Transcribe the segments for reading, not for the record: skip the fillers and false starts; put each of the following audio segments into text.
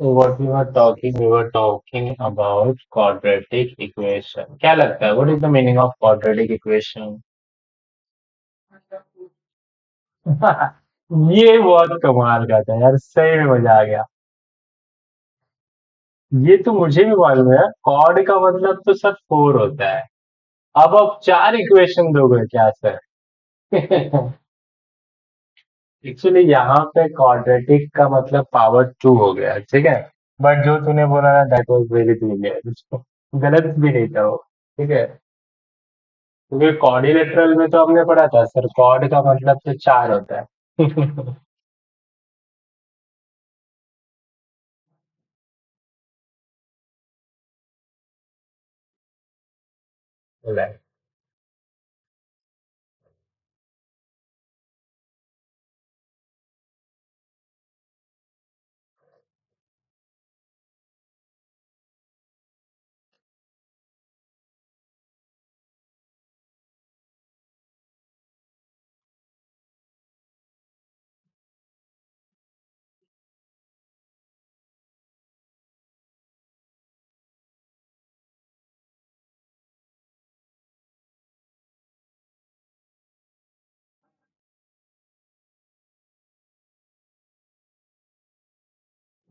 So what we were talking about quadratic equation. क्या लगता है? What is the meaning of quadratic equation? ये बहुत कमाल का था यार, सही में मजा आ गया। ये तो मुझे भी मालूम है, कॉर्ड का मतलब तो सब फोर होता है। अब आप चार इक्वेशन दोगे क्या सर? एक्चुअली यहाँ पे क्वाड्रेटिक का मतलब पावर टू हो गया, ठीक है। बट जो तूने बोला ना, दैट वाज वेरी ब्रिलियंट। गलत भी नहीं था वो, ठीक है। क्योंकि क्वाड्रिलेटरल में तो हमने पढ़ा था सर, कॉर्ड का मतलब तो चार होता है। Right.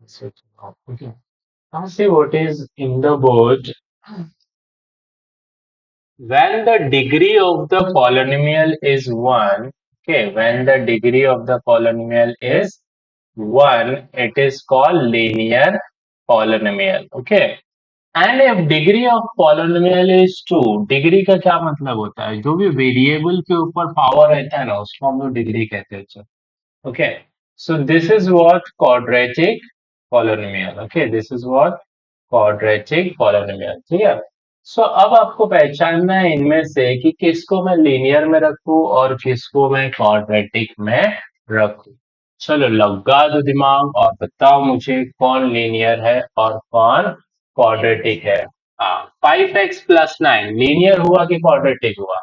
So, okay. Now see what is in the board. When the degree of the polynomial is 1, okay, when the degree of the polynomial is 1, it is called linear polynomial, okay. And if degree of polynomial is two, degree का क्या मतलब होता है? जो भी variable के ऊपर power रहता है ना, उसको हम लोग डिग्री कहते हैं। Okay, so this is what quadratic polynomial, okay, this is what quadratic polynomial, ठीक है। सो अब आपको पहचानना है इनमें से कि किसको मैं लीनियर में रखूं और किसको मैं क्वाड्रेटिक में रखूं। चलो लगा दो दिमाग और बताओ मुझे कौन लीनियर है और कौन क्वाड्रेटिक है। हाँ, 5x+9 लीनियर हुआ कि क्वाड्रेटिक हुआ?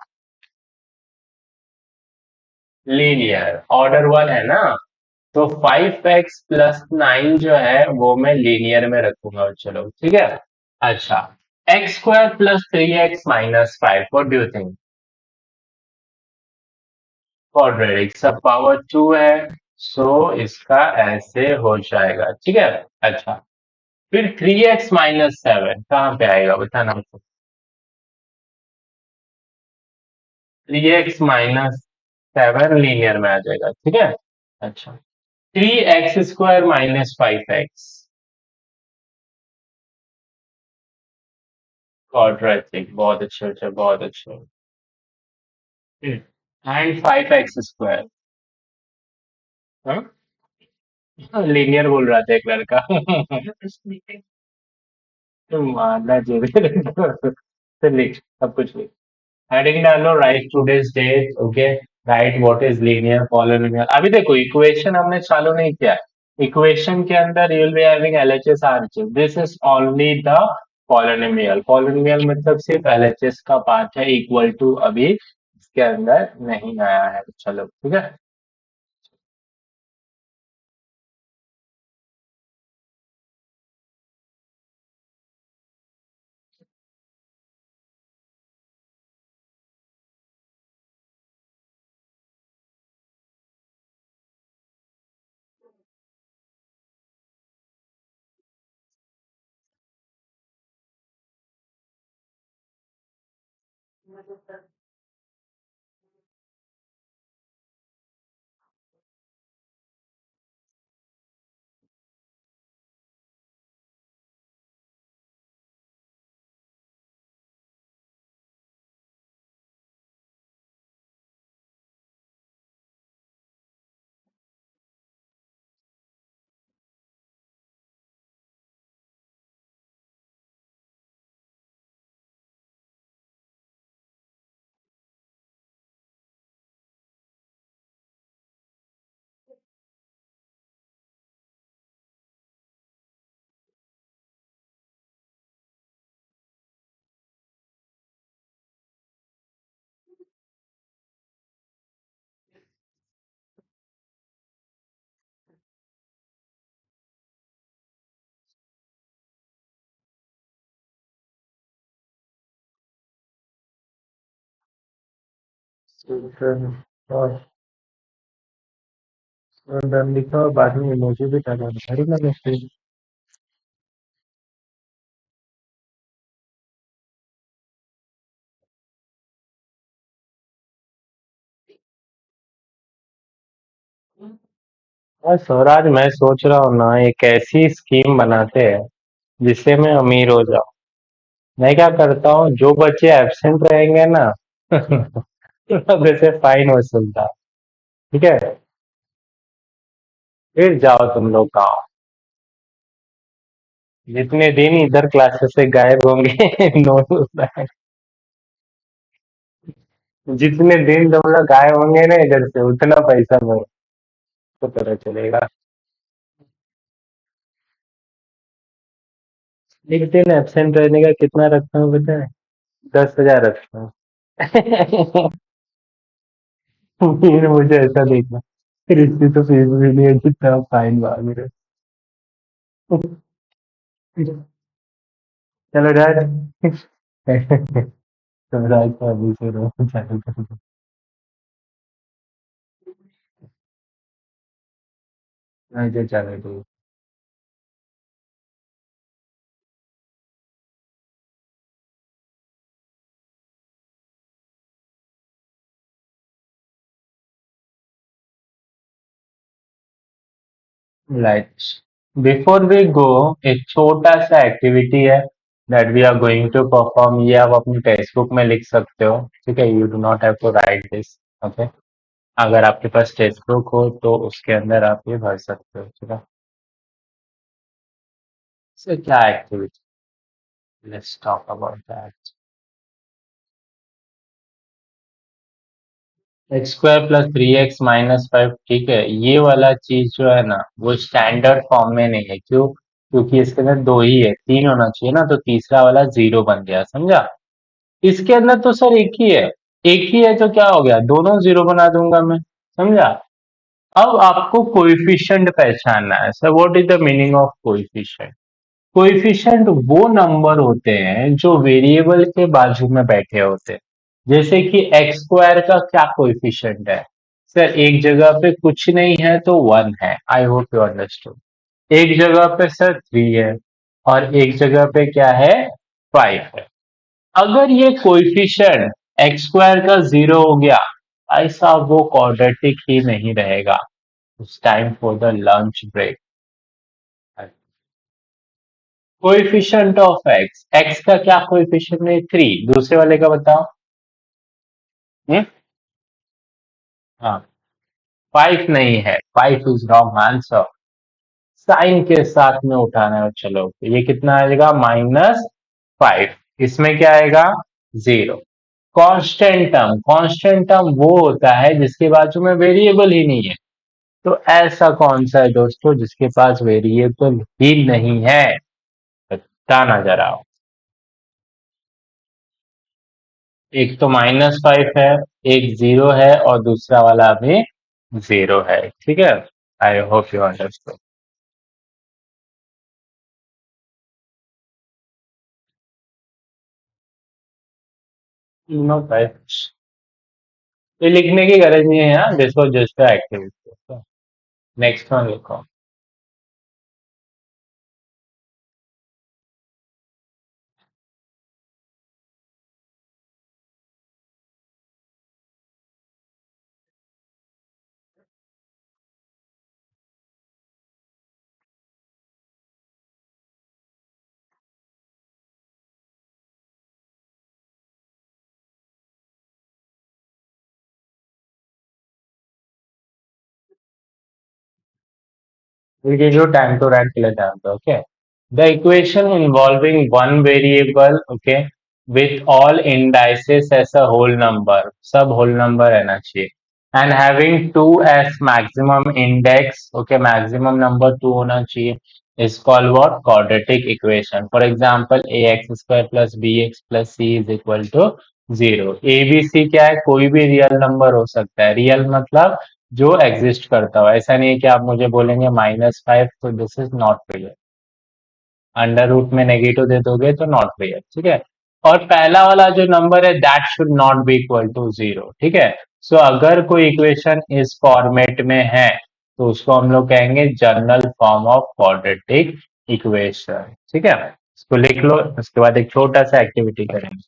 लीनियर, ऑर्डर वन है ना। तो 5x+9 जो है वो मैं लीनियर में रखूंगा, चलो ठीक है। अच्छा, x² + 3x - 5, what do you think? Quadratic, सब पावर टू है, सो इसका ऐसे हो जाएगा, ठीक है। अच्छा, फिर 3x - 7 कहाँ पे आएगा बताना मुझको। 3x - 7 लीनियर में आ जाएगा, ठीक है। अच्छा, 3x² - 5x क्वाड्रेटिक, बहुत अच्छे अच्छे बहुत अच्छे। एंड 5x², लीनियर बोल रहा था एक लड़का। तुम मानना चाहिए। तो लिख, सब कुछ लिख। हेडिंग डालो, write today's date, okay. Write what is linear polynomial. अभी देखो इक्वेशन हमने चालू नहीं किया। इक्वेशन के अंदर you will be having LHS RHS, this is only the polynomial. Polynomial मतलब सिर्फ एलएचएस का पार्ट है, इक्वल टू अभी इसके अंदर नहीं आया है, चलो ठीक है। और डन लिखा और बाद में इमोजी भी डाला भारी लगा फिर। और स्वराज मैं सोच रहा हूँ ना एक ऐसी स्कीम बनाते हैं जिससे मैं अमीर हो जाऊं। मैं क्या करता हूँ जो बच्चे एब्सेंट रहेंगे ना अब से फाइन वसूलता। ठीक है, फिर जाओ तुम लोग गाँव। जितने दिन इधर क्लासेस से गायब होंगे नो, जितने दिन तुम लोग गायब होंगे ना इधर से उतना पैसा मेरे को पता चलेगा। एक दिन एब्सेंट रहने का कितना रखता हूँ पता है? 10,000 रखता हूँ। फिर मुझे ऐसा देखना, फिर इसकी तो फीस भी नहीं है जितना फाइन मांग रहे हो। चलो डैड। तो राज को अभी से रो चालू कर दो। अच्छा चलो ठीक। राइट, बिफोर वी गो एक छोटा सा एक्टिविटी है that we are going to perform. ये आप अपनी टेक्स्ट बुक में लिख सकते हो। ठीक है, you do not have to write this. Okay, अगर आपके पास टेक्स्ट बुक हो तो उसके अंदर आप ये भर सकते हो। ठीक है, सो क्या activity, let's talk about that. X square plus 3x minus 5। ठीक है, ये वाला चीज जो है ना वो स्टैंडर्ड फॉर्म में नहीं है। क्यों? क्योंकि इसके अंदर दो ही है, तीन होना चाहिए ना, तो तीसरा वाला जीरो बन गया, समझा? इसके अंदर तो सर एक ही है। एक ही है तो क्या हो गया, दोनों जीरो बना दूंगा मैं, समझा? अब आपको कोएफिशिएंट पहचानना है। Sir what is the meaning of coefficient? Coefficient वो नंबर होते हैं जो वेरिएबल के बाजू में बैठे होते हैं। जैसे कि एक्स स्क्वायर का क्या कोएफिशिएंट है? सर एक जगह पे कुछ नहीं है तो वन है। I hope you understood. एक जगह पे सर थ्री है और एक जगह पे क्या है, फाइव है। अगर ये कोएफिशिएंट एक्स स्क्वायर का जीरो हो गया, ऐसा वो क्वाड्रेटिक ही नहीं रहेगा। It's time for the lunch break. Coefficient of x, x का क्या कोएफिशिएंट है, थ्री। दूसरे वाले का बताओ। हम्म, हाँ, फाइव नहीं है, five is wrong answer. Sign के साथ में उठाना है, चलो तो ये कितना आएगा, माइनस फाइव। इसमें क्या आएगा, zero. Constant term, constant term वो होता है जिसके बाजू में वेरिएबल ही नहीं है। तो ऐसा कौन सा है दोस्तों जिसके पास वेरिएबल ही नहीं है, बताना जरा। एक तो माइनस फाइव है, एक जीरो है और दूसरा वाला भी जीरो है। ठीक है, I hope you understood. No five, ये लिखने की गरज नहीं है यहाँ, this was just activity. Next one लिखो। We'll give you time to write the answer. Okay. The equation involving one variable, okay, with all indices as a whole number, सब whole number रहना चाहिए, and having two as maximum index, okay, maximum number two होना चाहिए, is called what? Quadratic equation. For example, ax square plus bx plus c is equal to zero. A B C क्या है, कोई भी real number हो सकता है। Real मतलब जो एग्जिस्ट करता हो। ऐसा नहीं है कि आप मुझे बोलेंगे माइनस फाइव तो this is not real. Under root में नेगेटिव दे दोगे तो नॉट रियल। ठीक है, और पहला वाला जो नंबर है that should not be equal to zero, ठीक है। सो अगर कोई इक्वेशन इस फॉर्मेट में है तो उसको हम लोग कहेंगे general form of quadratic equation, ठीक है। इसको लिख लो, उसके बाद एक छोटा सा एक्टिविटी करेंगे।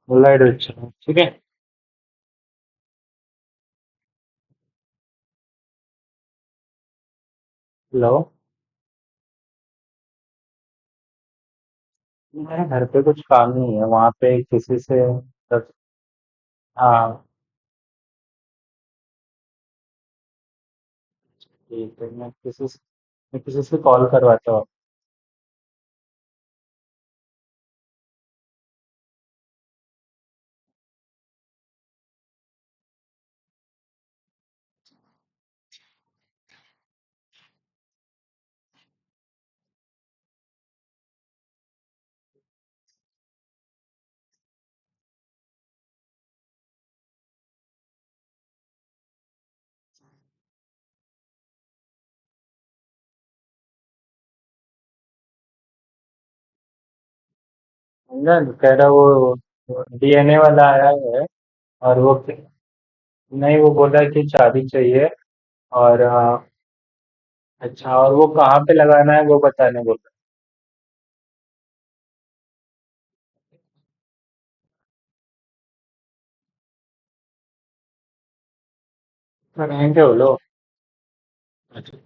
लाइट अच्छा, ठीक है। हेलो। मेरे घर पे कुछ काम नहीं है, वहाँ पे किसी से हाँ, ठीक है, मैं किसी से कॉल करवाता हूँ। समझा? कह रहा वो डीएनए वाला आया है, और वो नहीं, वो बोला कि चाबी चाहिए। और अच्छा, और वो कहाँ पे लगाना है वो बताने बोला। रहेंगे वो लोग। अच्छा।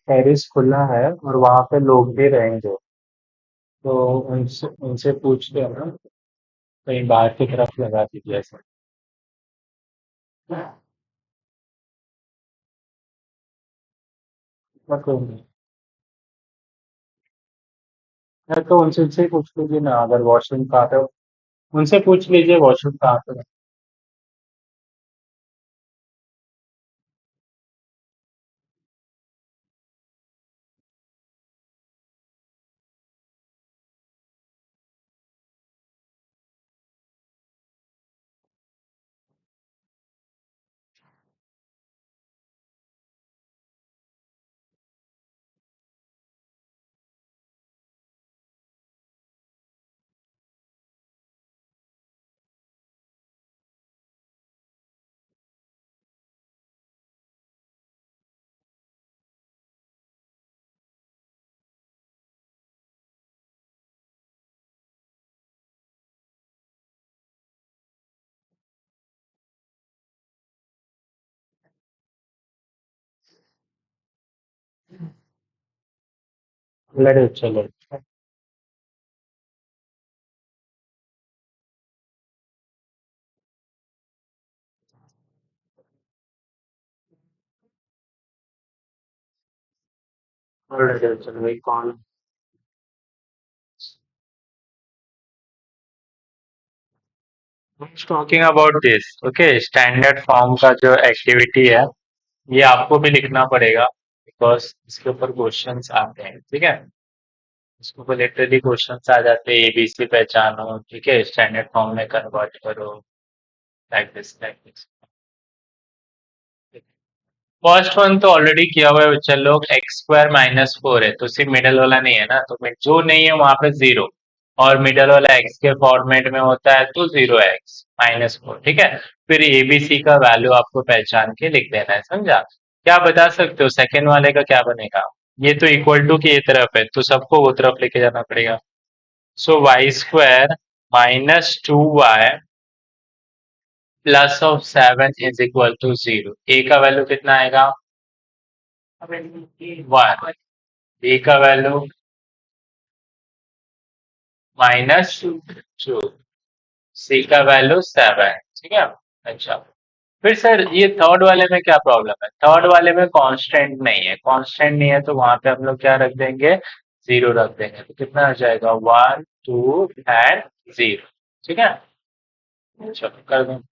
टेरिस खुला है और वहां पे लोग भी रहेंगे, तो उनसे उनसे पूछ के ना कहीं बाहर की तरफ लगा दीजिए ऐसा। मतलब तो उनसे उनसे ही पूछ लीजिए ना, अगर वॉशरूम कहाँ पे हो, उनसे पूछ लीजिए वॉशरूम कहाँ पे है। लड़े चलो। लड़े चलो भाई कौन। Talking about this, okay, standard form का जो एक्टिविटी है ये आपको भी लिखना पड़ेगा, बिकॉज इसके ऊपर क्वेश्चंस आते हैं, ठीक है। इसके ऊपर लिटरली क्वेश्चंस आ जाते हैं, एबीसी पहचानो, ठीक है, स्टैंडर्ड फॉर्म में कन्वर्ट करो, लाइक दिस। फर्स्ट वन तो ऑलरेडी किया हुआ है बच्चा लोग, एक्स स्क्वायर माइनस फोर है तो सिर्फ मिडल वाला नहीं है ना, तो जो नहीं है वहां पे जीरो, और मिडल वाला एक्स के फॉर्मेट में होता है तो जीरो एक्स माइनस फोर, ठीक है। फिर एबीसी का वैल्यू आपको पहचान के लिख देना है, समझा। क्या बता सकते हो सेकेंड वाले का क्या बनेगा? ये तो इक्वल टू की ये तरफ है तो सबको वो तरफ लेके जाना पड़ेगा। So y square minus two y plus of seven is equal to zero. A का वैल्यू कितना आएगा? वन। बी का वैल्यू माइनस टू। सी का वैल्यू सेवन, ठीक है। अच्छा, फिर सर ये थर्ड वाले में क्या प्रॉब्लम है? थर्ड वाले में कांस्टेंट नहीं है, कांस्टेंट नहीं है तो वहां पे हम लोग क्या रख देंगे? जीरो रख देंगे, तो कितना आ जाएगा? वन टू एंड जीरो, ठीक है। चलो कर दो।